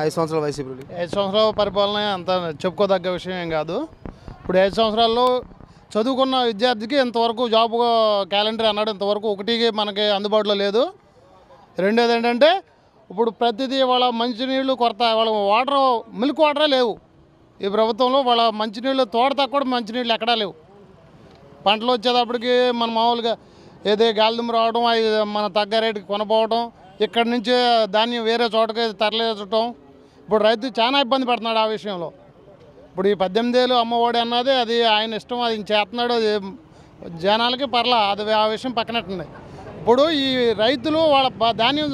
5 సంవత్సరాల వైసీపీ? 5 సంవత్సరాల పరిపాలన అంత చెప్పుకోదగ్గ విషయం ఏం కాదు. ఇప్పుడు 5 సంవత్సరాల్లో చదువుకున్న విద్యార్థికి ఇంతవరకు జాబ్ క్యాలెండర్ అన్నాడు, ఇంతవరకు ఒకటికి మనకి అందుబాటులో లేదు. రెండోది ఏంటంటే ఇప్పుడు ప్రతిదీ వాళ్ళ మంచినీళ్ళు కొరత, వాళ్ళ వాటర్ మిల్క్ వాటరే లేవు ఈ ప్రభుత్వంలో. వాళ్ళ మంచినీళ్ళు తోటతా కూడా మంచినీళ్ళు ఎక్కడా లేవు. పంటలు వచ్చేటప్పటికి మన మామూలుగా ఏదో గాలిదుమ్ము రావడం, అవి మన తగ్గ రేటుకి కొనపోవడం, ఇక్కడి నుంచి ధాన్యం వేరే చోటకి తరలించడం. ఇప్పుడు రైతు చాలా ఇబ్బంది పడుతున్నాడు ఆ విషయంలో. ఇప్పుడు ఈ 18 ఏళ్ళు అమ్మఒడి అన్నది అది ఆయన ఇష్టం, అది చేస్తున్నాడు, అది జనాలకి పర్లా, అది ఆ విషయం పక్కనట్టుంది. ఇప్పుడు ఈ రైతులు వాళ్ళ ధాన్యం,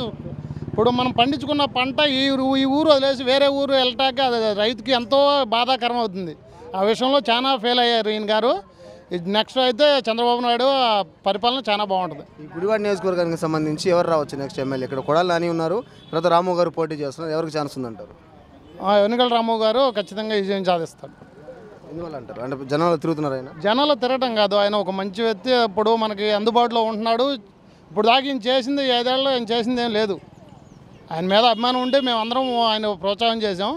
ఇప్పుడు మనం పండించుకున్న పంట ఈ ఊరు వదిలేసి వేరే ఊరు వెళ్ళటాక అది రైతుకి ఎంతో బాధాకరం అవుతుంది. ఆ విషయంలో చాలా ఫెయిల్ అయ్యారు ఈయన గారు. నెక్స్ట్ అయితే చంద్రబాబు నాయుడు పరిపాలన చాలా బాగుంటుంది. ఈ గుడివాడ నియోజకవర్గానికి సంబంధించి ఎవరు రావచ్చు నెక్స్ట్ ఎమ్మెల్యే? ఇక్కడ కొడాలి నాని ఉన్నారు, తర్వాత రాము గారు పోటీ చేస్తున్నారు. ఎవరికి ఛాన్స్ ఉందంటారు? వెనుగల రాము గారు ఖచ్చితంగా విజయం సాధిస్తారు. ఎందువల్ల అంటారు? అంటే జనాలు తిరుగుతున్నారు ఆయన? జనాలు తిరగటం కాదు, ఆయన ఒక మంచి వ్యక్తి, ఇప్పుడు మనకి అందుబాటులో ఉంటున్నాడు. ఇప్పుడు దాకా ఈయన చేసింది 5 ఏళ్ళలో ఆయన చేసింది ఏం లేదు. ఆయన మీద అభిమానం ఉంటే మేము అందరం ఆయన ప్రోత్సాహం చేసాం.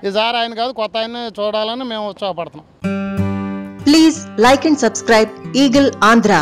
ఈసారి ఆయన కాదు, కొత్త ఆయన్ని చూడాలని మేము ఉత్సాహపడుతున్నాం. Please like and subscribe Eagle Andhra.